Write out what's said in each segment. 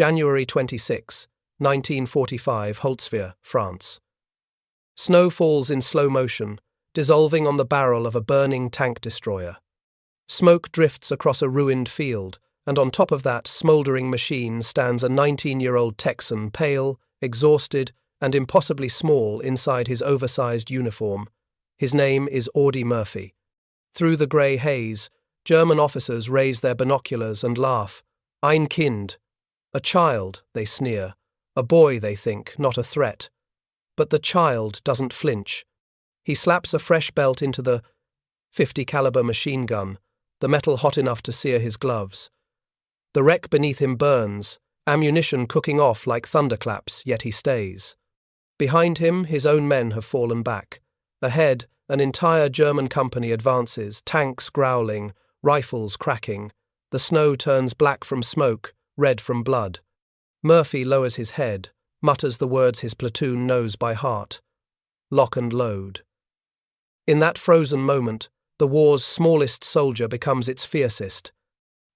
January 26, 1945, Holtzwihr, France. Snow falls in slow motion, dissolving on the barrel of a burning tank destroyer. Smoke drifts across a ruined field, and on top of that smouldering machine stands a 19-year-old Texan, pale, exhausted, and impossibly small inside his oversized uniform. His name is Audie Murphy. Through the grey haze, German officers raise their binoculars and laugh. Ein Kind. A child, they sneer. A boy, they think, not a threat. But the child doesn't flinch. He slaps a fresh belt into the .50 caliber machine gun, the metal hot enough to sear his gloves. The wreck beneath him burns, ammunition cooking off like thunderclaps, yet he stays. Behind him, his own men have fallen back. Ahead, an entire German company advances, tanks growling, rifles cracking. The snow turns black from smoke, red from blood. Murphy lowers his head, mutters the words his platoon knows by heart. Lock and load. In that frozen moment, the war's smallest soldier becomes its fiercest.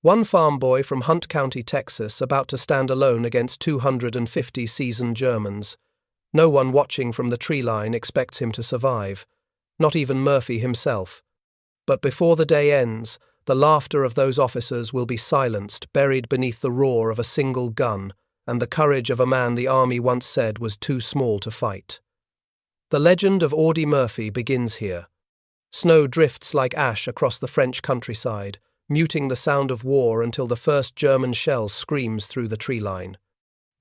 One farm boy from Hunt County, Texas, about to stand alone against 250 seasoned Germans. No one watching from the tree line expects him to survive, not even Murphy himself. But before the day ends, the laughter of those officers will be silenced, buried beneath the roar of a single gun, and the courage of a man the army once said was too small to fight. The legend of Audie Murphy begins here. Snow drifts like ash across the French countryside, muting the sound of war until the first German shell screams through the tree line.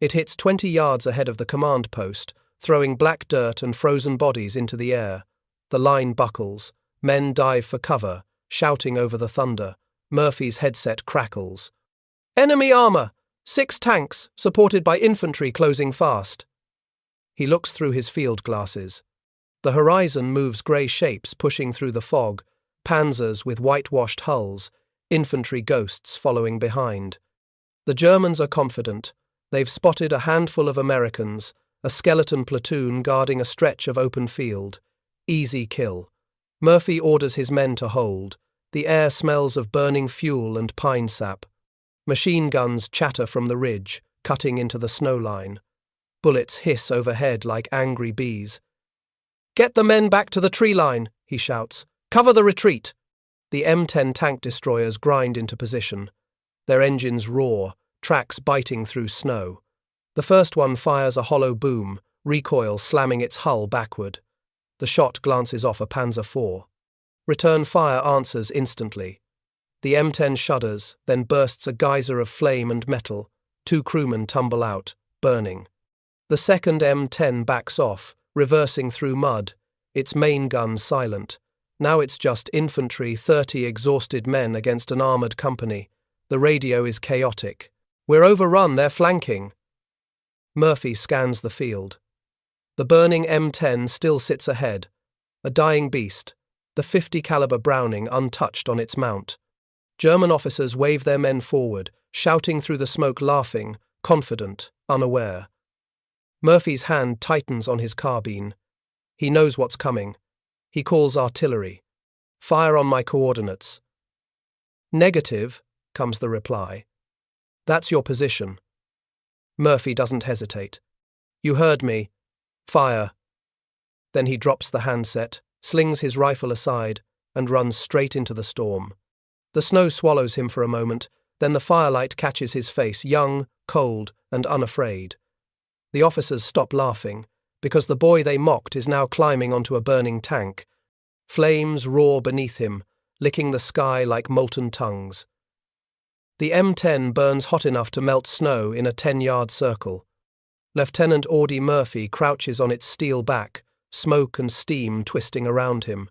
It hits 20 yards ahead of the command post, throwing black dirt and frozen bodies into the air. The line buckles. Men dive for cover, shouting over the thunder. Murphy's headset crackles. Enemy armor! 6 tanks, supported by infantry closing fast. He looks through his field glasses. The horizon moves grey shapes pushing through the fog, panzers with whitewashed hulls, infantry ghosts following behind. The Germans are confident. They've spotted a handful of Americans, a skeleton platoon guarding a stretch of open field. Easy kill. Murphy orders his men to hold. The air smells of burning fuel and pine sap. Machine guns chatter from the ridge, cutting into the snow line. Bullets hiss overhead like angry bees. Get the men back to the tree line, he shouts. Cover the retreat. The M10 tank destroyers grind into position. Their engines roar, tracks biting through snow. The first one fires a hollow boom, recoil slamming its hull backward. The shot glances off a Panzer IV. Return fire answers instantly. The M10 shudders, then bursts a geyser of flame and metal. 2 crewmen tumble out, burning. The second M10 backs off, reversing through mud, its main gun silent. Now it's just infantry, 30 exhausted men against an armoured company. The radio is chaotic. We're overrun, they're flanking. Murphy scans the field. The burning M10 still sits ahead, a dying beast, the .50 caliber Browning untouched on its mount. German officers wave their men forward, shouting through the smoke, laughing, confident, unaware. Murphy's hand tightens on his carbine. He knows what's coming. He calls artillery. Fire on my coordinates. Negative, comes the reply. That's your position. Murphy doesn't hesitate. You heard me. Fire. Then he drops the handset, slings his rifle aside, and runs straight into the storm. The snow swallows him for a moment, then the firelight catches his face, young, cold, and unafraid. The officers stop laughing, because the boy they mocked is now climbing onto a burning tank. Flames roar beneath him, licking the sky like molten tongues. The M10 burns hot enough to melt snow in a 10-yard circle. Lieutenant Audie Murphy crouches on its steel back, smoke and steam twisting around him.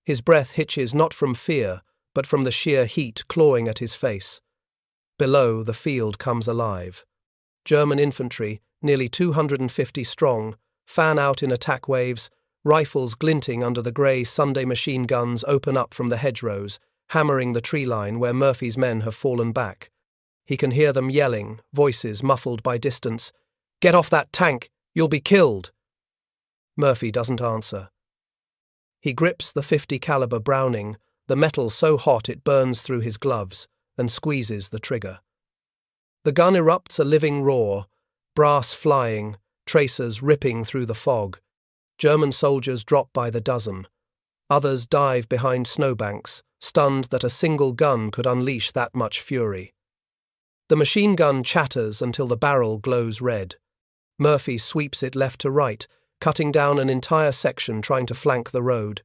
His breath hitches not from fear, but from the sheer heat clawing at his face. Below, the field comes alive. German infantry, nearly 250 strong, fan out in attack waves, rifles glinting under the grey Sunday machine guns open up from the hedgerows, hammering the tree line where Murphy's men have fallen back. He can hear them yelling, voices muffled by distance. Get off that tank! You'll be killed! Murphy doesn't answer. He grips the .50 caliber Browning, the metal so hot it burns through his gloves, and squeezes the trigger. The gun erupts a living roar, brass flying, tracers ripping through the fog. German soldiers drop by the dozen. Others dive behind snowbanks, stunned that a single gun could unleash that much fury. The machine gun chatters until the barrel glows red. Murphy sweeps it left to right, cutting down an entire section trying to flank the road.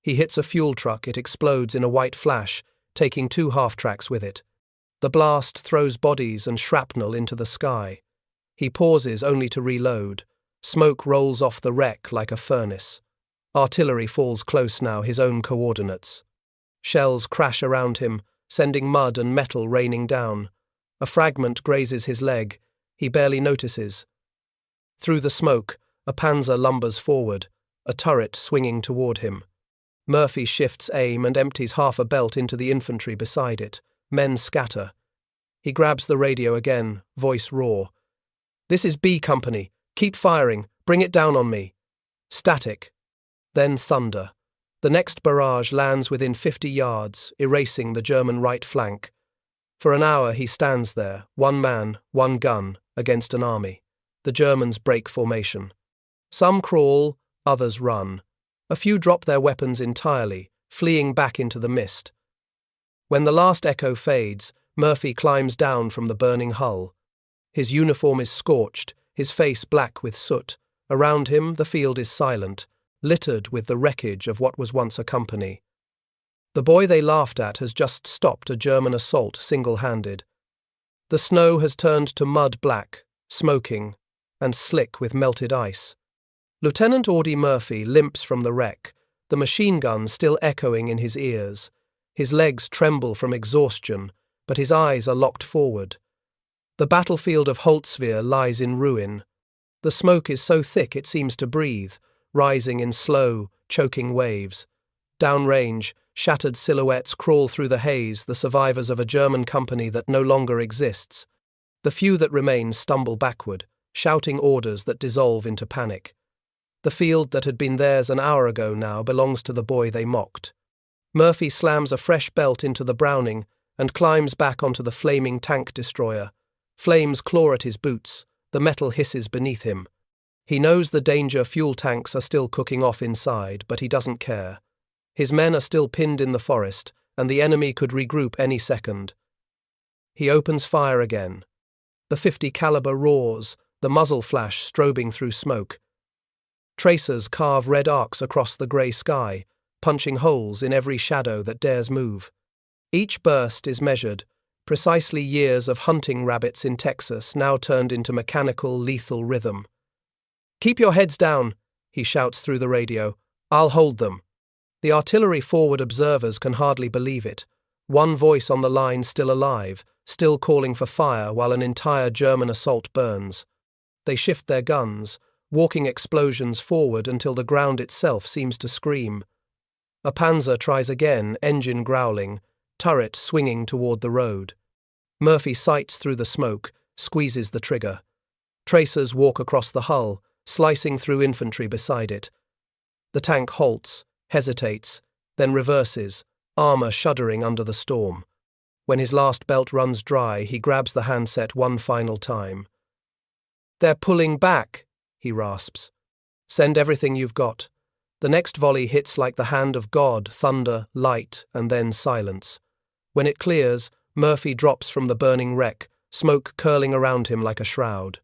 He hits a fuel truck, it explodes in a white flash, taking 2 half-tracks with it. The blast throws bodies and shrapnel into the sky. He pauses only to reload. Smoke rolls off the wreck like a furnace. Artillery falls close now, his own coordinates. Shells crash around him, sending mud and metal raining down. A fragment grazes his leg. He barely notices. Through the smoke, a panzer lumbers forward, a turret swinging toward him. Murphy shifts aim and empties half a belt into the infantry beside it. Men scatter. He grabs the radio again, voice raw. "This is B Company. Keep firing. Bring it down on me." Static. Then thunder. The next barrage lands within 50 yards, erasing the German right flank. For an hour he stands there, one man, one gun, against an army. The Germans break formation. Some crawl, others run. A few drop their weapons entirely, fleeing back into the mist. When the last echo fades, Murphy climbs down from the burning hull. His uniform is scorched, his face black with soot. Around him, the field is silent, littered with the wreckage of what was once a company. The boy they laughed at has just stopped a German assault single-handed. The snow has turned to mud black, smoking, and slick with melted ice. Lieutenant Audie Murphy limps from the wreck, the machine gun still echoing in his ears. His legs tremble from exhaustion, but his eyes are locked forward. The battlefield of Holtzwihr lies in ruin. The smoke is so thick it seems to breathe, rising in slow, choking waves. Downrange, shattered silhouettes crawl through the haze, the survivors of a German company that no longer exists. The few that remain stumble backward, shouting orders that dissolve into panic. The field that had been theirs an hour ago now belongs to the boy they mocked. Murphy slams a fresh belt into the Browning and climbs back onto the flaming tank destroyer. Flames claw at his boots, the metal hisses beneath him. He knows the danger fuel tanks are still cooking off inside, but he doesn't care. His men are still pinned in the forest, and the enemy could regroup any second. He opens fire again. The .50 caliber roars, the muzzle flash strobing through smoke. Tracers carve red arcs across the grey sky, punching holes in every shadow that dares move. Each burst is measured, precisely years of hunting rabbits in Texas now turned into mechanical, lethal rhythm. "Keep your heads down," he shouts through the radio. "I'll hold them." The artillery forward observers can hardly believe it. One voice on the line still alive, still calling for fire while an entire German assault burns. They shift their guns, walking explosions forward until the ground itself seems to scream. A panzer tries again, engine growling, turret swinging toward the road. Murphy sights through the smoke, squeezes the trigger. Tracers walk across the hull, slicing through infantry beside it. The tank halts, hesitates, then reverses, armor shuddering under the storm. When his last belt runs dry, he grabs the handset one final time. "They're pulling back," he rasps. "Send everything you've got." The next volley hits like the hand of God, thunder, light, and then silence. When it clears, Murphy drops from the burning wreck, smoke curling around him like a shroud.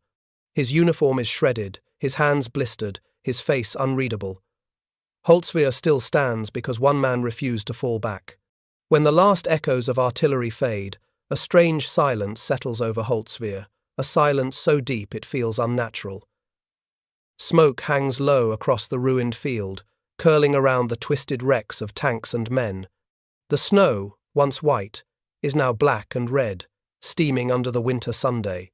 His uniform is shredded, his hands blistered, his face unreadable. Holtzwihr still stands because one man refused to fall back. When the last echoes of artillery fade, a strange silence settles over Holtzwihr, a silence so deep it feels unnatural. Smoke hangs low across the ruined field, curling around the twisted wrecks of tanks and men. The snow, once white, is now black and red, steaming under the winter Sunday.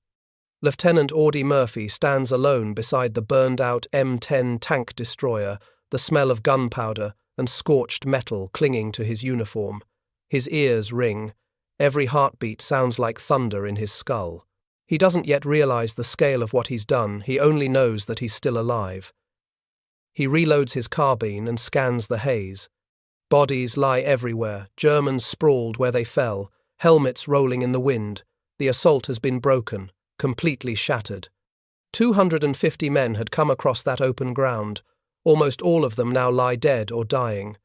Lieutenant Audie Murphy stands alone beside the burned-out M10 tank destroyer, the smell of gunpowder and scorched metal clinging to his uniform. His ears ring. Every heartbeat sounds like thunder in his skull. He doesn't yet realize the scale of what he's done, he only knows that he's still alive. He reloads his carbine and scans the haze. Bodies lie everywhere, Germans sprawled where they fell, helmets rolling in the wind. The assault has been broken, completely shattered. 250 men had come across that open ground. Almost all of them now lie dead or dying.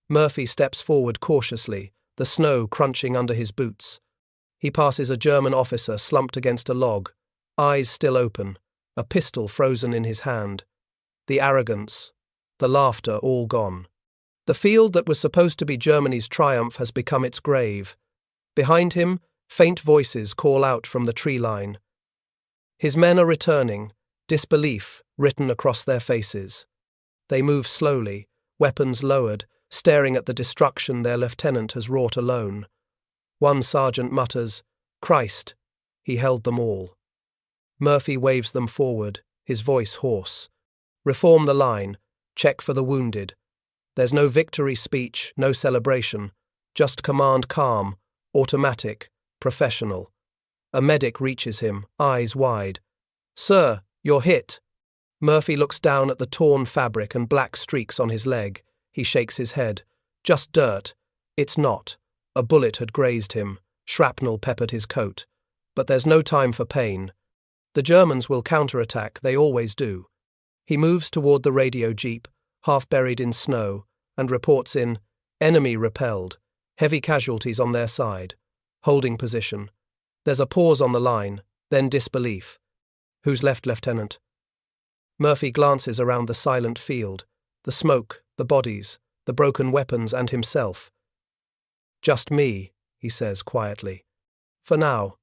Murphy steps forward cautiously, the snow crunching under his boots. He passes a German officer slumped against a log, eyes still open, a pistol frozen in his hand. The arrogance, the laughter all gone. The field that was supposed to be Germany's triumph has become its grave. Behind him, faint voices call out from the tree line. His men are returning, disbelief written across their faces. They move slowly, weapons lowered, staring at the destruction their lieutenant has wrought alone. One sergeant mutters, "Christ, he held them all." Murphy waves them forward, his voice hoarse. "Reform the line, check for the wounded." There's no victory speech, no celebration, just command calm, automatic, professional. A medic reaches him, eyes wide. "Sir, you're hit." Murphy looks down at the torn fabric and black streaks on his leg. He shakes his head. "Just dirt." It's not. A bullet had grazed him, shrapnel peppered his coat. But there's no time for pain. The Germans will counterattack, they always do. He moves toward the radio jeep, half buried in snow, and reports in, "Enemy repelled, heavy casualties on their side, holding position." There's a pause on the line, then disbelief. "Who's left, Lieutenant?" Murphy glances around the silent field, the smoke, the bodies, the broken weapons and himself. "Just me," he says quietly. "For now."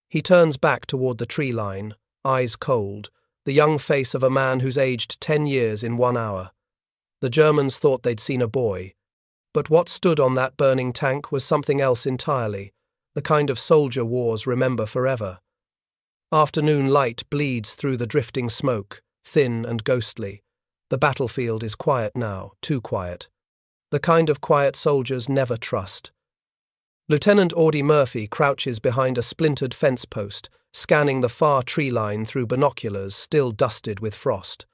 He turns back toward the tree line, eyes cold, the young face of a man who's aged 10 years in 1 hour. The Germans thought they'd seen a boy. But what stood on that burning tank was something else entirely, the kind of soldier wars remember forever. Afternoon light bleeds through the drifting smoke, thin and ghostly. The battlefield is quiet now, too quiet. The kind of quiet soldiers never trust. Lieutenant Audie Murphy crouches behind a splintered fence post, scanning the far tree line through binoculars still dusted with frost.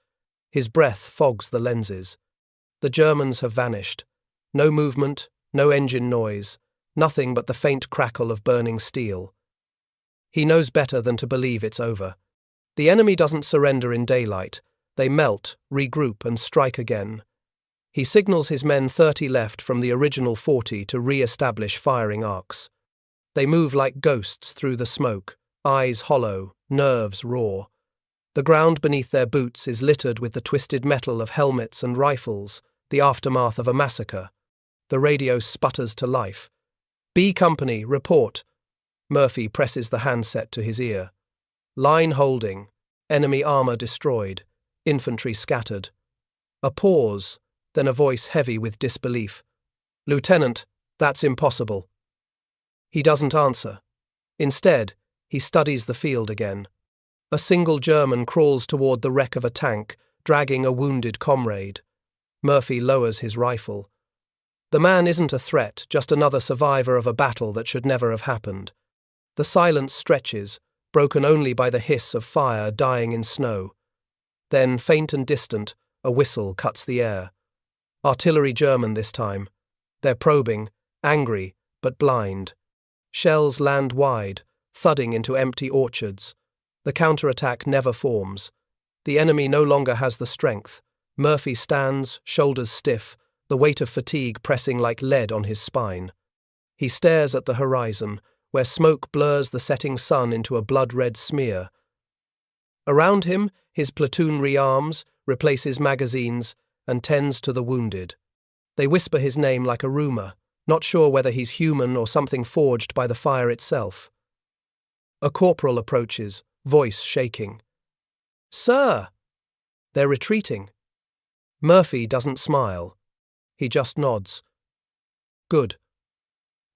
His breath fogs the lenses. The Germans have vanished. No movement, no engine noise, nothing but the faint crackle of burning steel. He knows better than to believe it's over. The enemy doesn't surrender in daylight. They melt, regroup, and strike again. He signals his men 30 left from the original 40 to re-establish firing arcs. They move like ghosts through the smoke, eyes hollow, nerves raw. The ground beneath their boots is littered with the twisted metal of helmets and rifles, the aftermath of a massacre. The radio sputters to life. "B Company, report." Murphy presses the handset to his ear. "Line holding. Enemy armor destroyed. Infantry scattered." A pause, then a voice heavy with disbelief. "Lieutenant, that's impossible." He doesn't answer. Instead, he studies the field again. A single German crawls toward the wreck of a tank, dragging a wounded comrade. Murphy lowers his rifle. The man isn't a threat, just another survivor of a battle that should never have happened. The silence stretches, broken only by the hiss of fire dying in snow. Then, faint and distant, a whistle cuts the air. Artillery German this time. They're probing, angry, but blind. Shells land wide, thudding into empty orchards. The counterattack never forms. The enemy no longer has the strength. Murphy stands, shoulders stiff, the weight of fatigue pressing like lead on his spine. He stares at the horizon, where smoke blurs the setting sun into a blood-red smear. Around him, his platoon rearms, replaces magazines, and tends to the wounded. They whisper his name like a rumor, not sure whether he's human or something forged by the fire itself. A corporal approaches, voice shaking. "Sir!" They're retreating. Murphy doesn't smile. He just nods. "Good.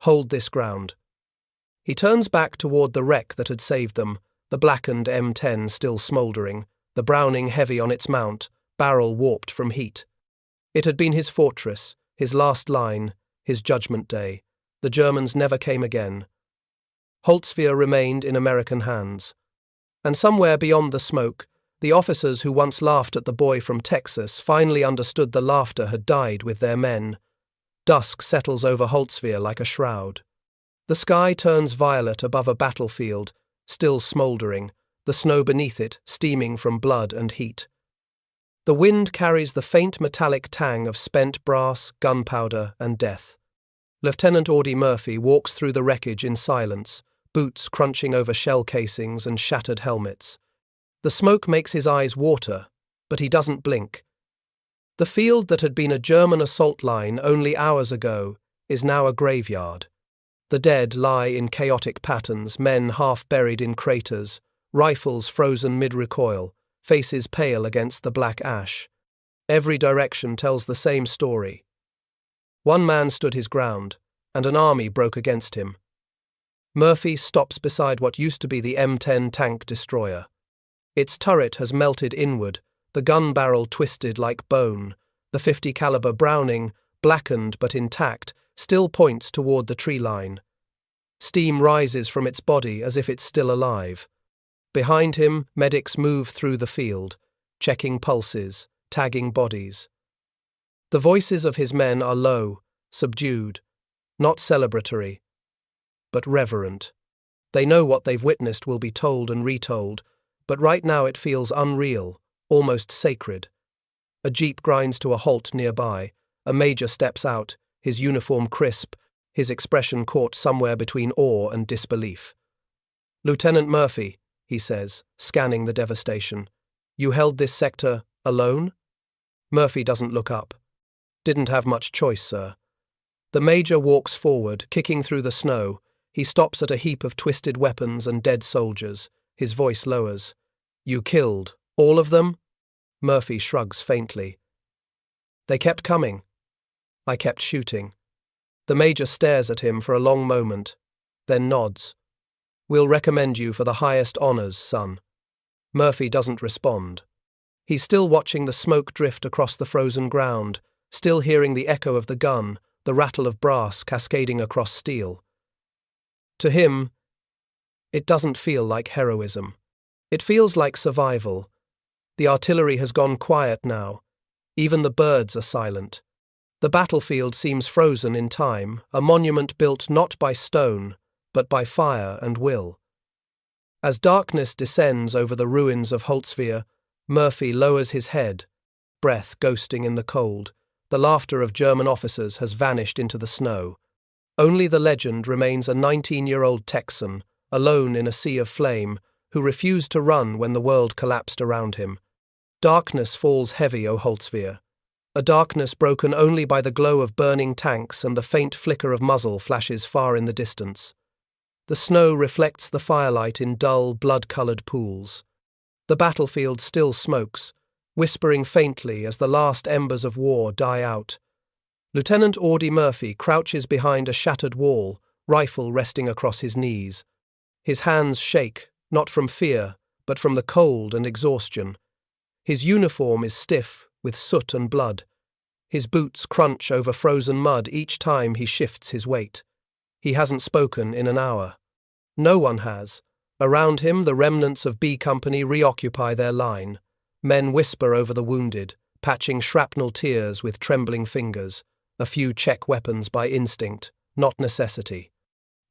Hold this ground." He turns back toward the wreck that had saved them, the blackened M10 still smouldering, the Browning heavy on its mount, barrel warped from heat. It had been his fortress, his last line, his judgment day. The Germans never came again. Holtzwihr remained in American hands. And somewhere beyond the smoke, the officers who once laughed at the boy from Texas finally understood the laughter had died with their men. Dusk settles over Holtzwihr like a shroud. The sky turns violet above a battlefield, still smouldering, the snow beneath it steaming from blood and heat. The wind carries the faint metallic tang of spent brass, gunpowder, and death. Lieutenant Audie Murphy walks through the wreckage in silence, boots crunching over shell casings and shattered helmets. The smoke makes his eyes water, but he doesn't blink. The field that had been a German assault line only hours ago is now a graveyard. The dead lie in chaotic patterns, men half buried in craters, rifles frozen mid-recoil, faces pale against the black ash. Every direction tells the same story. One man stood his ground, and an army broke against him. Murphy stops beside what used to be the M10 tank destroyer. Its turret has melted inward, the gun barrel twisted like bone. The .50 caliber Browning, blackened but intact, still points toward the tree line. Steam rises from its body as if it's still alive. Behind him, medics move through the field, checking pulses, tagging bodies. The voices of his men are low, subdued, not celebratory, but reverent. They know what they've witnessed will be told and retold, but right now it feels unreal, almost sacred. A jeep grinds to a halt nearby. A major steps out, his uniform crisp, his expression caught somewhere between awe and disbelief. "Lieutenant Murphy," he says, scanning the devastation. "You held this sector alone?" Murphy doesn't look up. "Didn't have much choice, sir." The major walks forward, kicking through the snow. He stops at a heap of twisted weapons and dead soldiers. His voice lowers. "You killed all of them?" Murphy shrugs faintly. "They kept coming. I kept shooting." The major stares at him for a long moment, then nods. "We'll recommend you for the highest honors, son." Murphy doesn't respond. He's still watching the smoke drift across the frozen ground, still hearing the echo of the gun, the rattle of brass cascading across steel. To him, it doesn't feel like heroism. It feels like survival. The artillery has gone quiet now. Even the birds are silent. The battlefield seems frozen in time, a monument built not by stone, but by fire and will. As darkness descends over the ruins of Holtzwihr, Murphy lowers his head, breath ghosting in the cold. The laughter of German officers has vanished into the snow. Only the legend remains, a 19-year-old Texan, alone in a sea of flame, who refused to run when the world collapsed around him. Darkness falls heavy, O Holtzwihr. A darkness broken only by the glow of burning tanks and the faint flicker of muzzle flashes far in the distance. The snow reflects the firelight in dull, blood-colored pools. The battlefield still smokes, whispering faintly as the last embers of war die out. Lieutenant Audie Murphy crouches behind a shattered wall, rifle resting across his knees. His hands shake, not from fear, but from the cold and exhaustion. His uniform is stiff, with soot and blood. His boots crunch over frozen mud each time he shifts his weight. He hasn't spoken in an hour. No one has. Around him, the remnants of B Company reoccupy their line. Men whisper over the wounded, patching shrapnel tears with trembling fingers. A few check weapons by instinct, not necessity.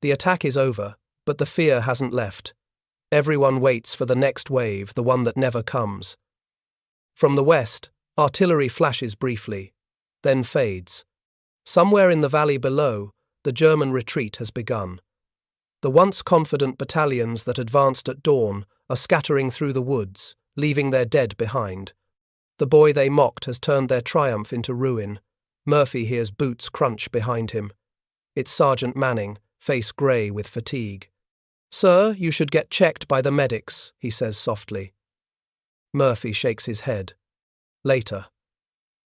The attack is over, but the fear hasn't left. Everyone waits for the next wave, the one that never comes. From the west, artillery flashes briefly, then fades. Somewhere in the valley below, the German retreat has begun. The once confident battalions that advanced at dawn are scattering through the woods, leaving their dead behind. The boy they mocked has turned their triumph into ruin. Murphy hears boots crunch behind him. It's Sergeant Manning, face grey with fatigue. "Sir, you should get checked by the medics," he says softly. Murphy shakes his head. "Later."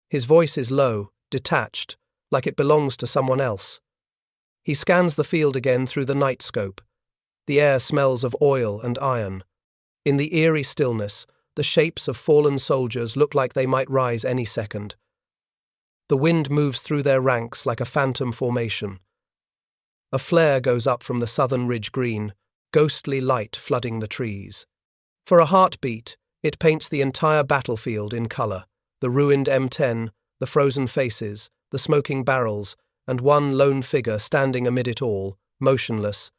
His voice is low, detached, like it belongs to someone else. He scans the field again through the night scope. The air smells of oil and iron. In the eerie stillness, the shapes of fallen soldiers look like they might rise any second. The wind moves through their ranks like a phantom formation. A flare goes up from the southern ridge green, ghostly light flooding the trees. For a heartbeat, it paints the entire battlefield in colour, the ruined M10, the frozen faces, the smoking barrels, and one lone figure standing amid it all, motionless,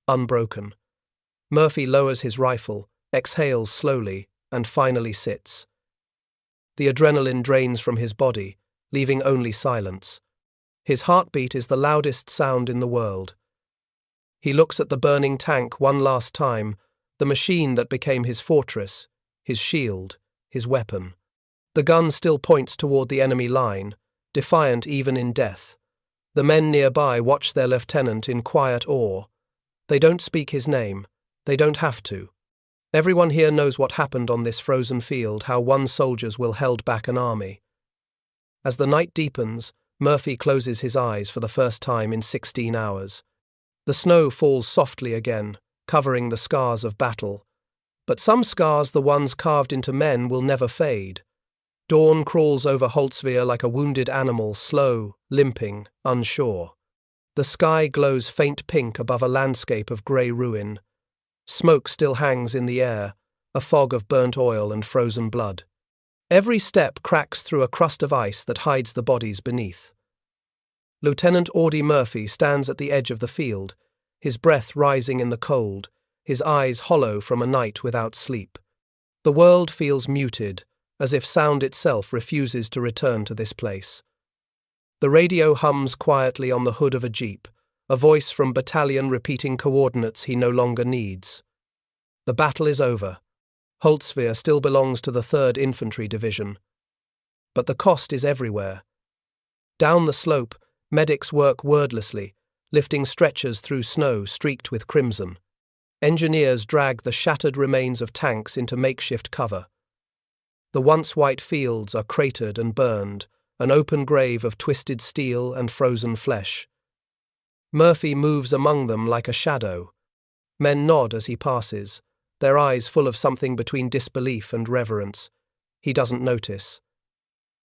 unbroken. Murphy lowers his rifle, exhales slowly, and finally sits. The adrenaline drains from his body, leaving only silence. His heartbeat is the loudest sound in the world. He looks at the burning tank one last time, the machine that became his fortress, his shield, his weapon. The gun still points toward the enemy line, defiant even in death. The men nearby watch their lieutenant in quiet awe. They don't speak his name. They don't have to. Everyone here knows what happened on this frozen field, how one soldier's will held back an army. As the night deepens, Murphy closes his eyes for the first time in 16 hours. The snow falls softly again, covering the scars of battle. But some scars, the ones carved into men, will never fade. Dawn crawls over Holtzwihr like a wounded animal, slow, limping, unsure. The sky glows faint pink above a landscape of grey ruin. Smoke still hangs in the air, a fog of burnt oil and frozen blood. Every step cracks through a crust of ice that hides the bodies beneath. Lieutenant Audie Murphy stands at the edge of the field, his breath rising in the cold, his eyes hollow from a night without sleep. The world feels muted, as if sound itself refuses to return to this place. The radio hums quietly on the hood of a jeep, a voice from battalion repeating coordinates he no longer needs. The battle is over. Holtzwihr still belongs to the 3rd Infantry Division. But the cost is everywhere. Down the slope, medics work wordlessly, lifting stretchers through snow streaked with crimson. Engineers drag the shattered remains of tanks into makeshift cover. The once white fields are cratered and burned, an open grave of twisted steel and frozen flesh. Murphy moves among them like a shadow. Men nod as he passes, their eyes full of something between disbelief and reverence. He doesn't notice.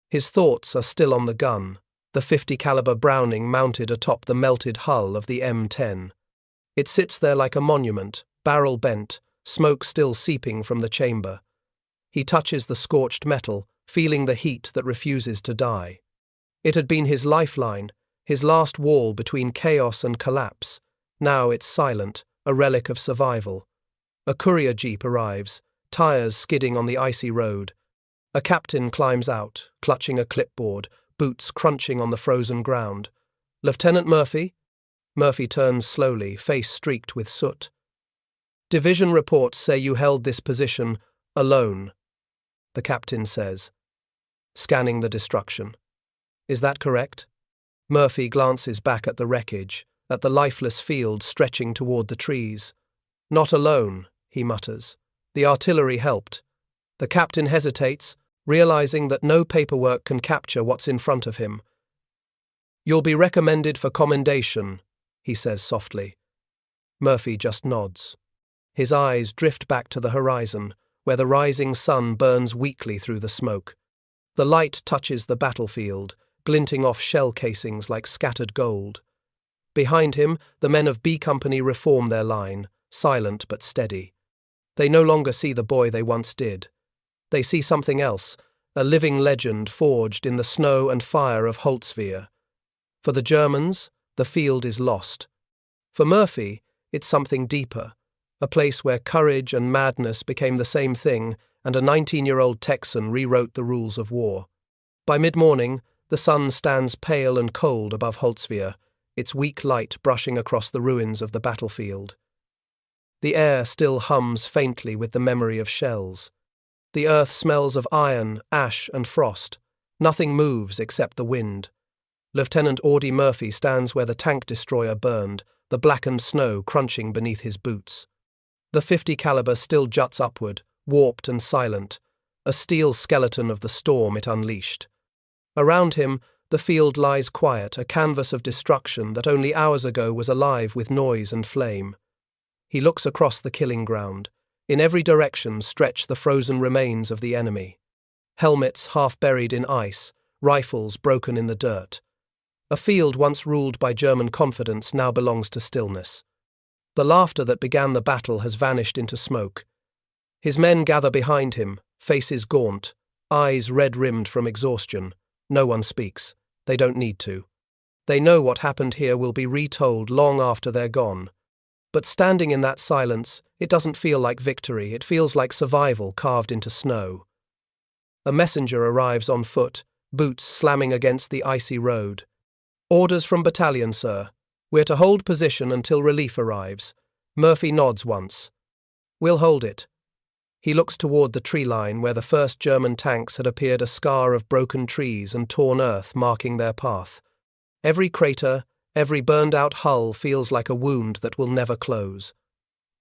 His thoughts are still on the gun, the .50 caliber Browning mounted atop the melted hull of the M10. It sits there like a monument, barrel bent, smoke still seeping from the chamber. He touches the scorched metal, feeling the heat that refuses to die. It had been his lifeline, his last wall between chaos and collapse. Now it's silent, a relic of survival. A courier jeep arrives, tires skidding on the icy road. A captain climbs out, clutching a clipboard, boots crunching on the frozen ground. "Lieutenant Murphy?" Murphy turns slowly, face streaked with soot. "Division reports say you held this position alone," the captain says, scanning the destruction. "Is that correct?" Murphy glances back at the wreckage, at the lifeless field stretching toward the trees. "Not alone," he mutters. "The artillery helped." The captain hesitates, realizing that no paperwork can capture what's in front of him. "You'll be recommended for commendation," he says softly. Murphy just nods. His eyes drift back to the horizon, where the rising sun burns weakly through the smoke. The light touches the battlefield, glinting off shell casings like scattered gold. Behind him, the men of B Company reform their line, silent but steady. They no longer see the boy they once did. They see something else, a living legend forged in the snow and fire of Holtzwihr. For the Germans, the field is lost. For Murphy, it's something deeper, a place where courage and madness became the same thing, and a 19-year-old Texan rewrote the rules of war. By mid-morning, the sun stands pale and cold above Holtzwihr, its weak light brushing across the ruins of the battlefield. The air still hums faintly with the memory of shells. The earth smells of iron, ash, and frost. Nothing moves except the wind. Lieutenant Audie Murphy stands where the tank destroyer burned, the blackened snow crunching beneath his boots. The .50 caliber still juts upward, warped and silent, a steel skeleton of the storm it unleashed. Around him, the field lies quiet, a canvas of destruction that only hours ago was alive with noise and flame. He looks across the killing ground. In every direction stretch the frozen remains of the enemy. Helmets half buried in ice, rifles broken in the dirt. A field once ruled by German confidence now belongs to stillness. The laughter that began the battle has vanished into smoke. His men gather behind him, faces gaunt, eyes red-rimmed from exhaustion. No one speaks. They don't need to. They know what happened here will be retold long after they're gone. But standing in that silence, it doesn't feel like victory, it feels like survival carved into snow. A messenger arrives on foot, boots slamming against the icy road. "Orders from battalion, sir. We're to hold position until relief arrives." Murphy nods once. "We'll hold it." He looks toward the tree line where the first German tanks had appeared, a scar of broken trees and torn earth marking their path. Every crater, every burned-out hull feels like a wound that will never close.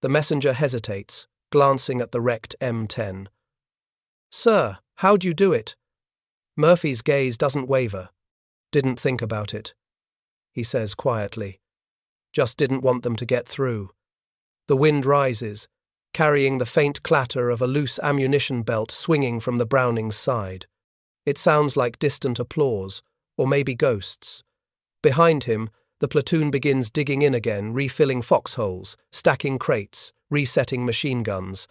The messenger hesitates, glancing at the wrecked M10. "Sir, how'd you do it?" Murphy's gaze doesn't waver. "Didn't think about it," he says quietly. "Just didn't want them to get through." The wind rises, carrying the faint clatter of a loose ammunition belt swinging from the Browning's side. It sounds like distant applause, or maybe ghosts. Behind him, the platoon begins digging in again, refilling foxholes, stacking crates, resetting machine guns.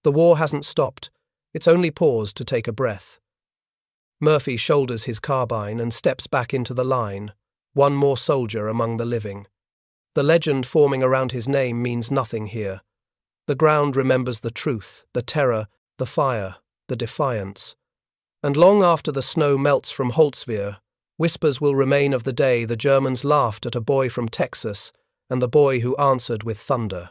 The war hasn't stopped, it's only paused to take a breath. Murphy shoulders his carbine and steps back into the line, one more soldier among the living. The legend forming around his name means nothing here. The ground remembers the truth, the terror, the fire, the defiance. And long after the snow melts from Holtzwihr, whispers will remain of the day the Germans laughed at a boy from Texas and the boy who answered with thunder.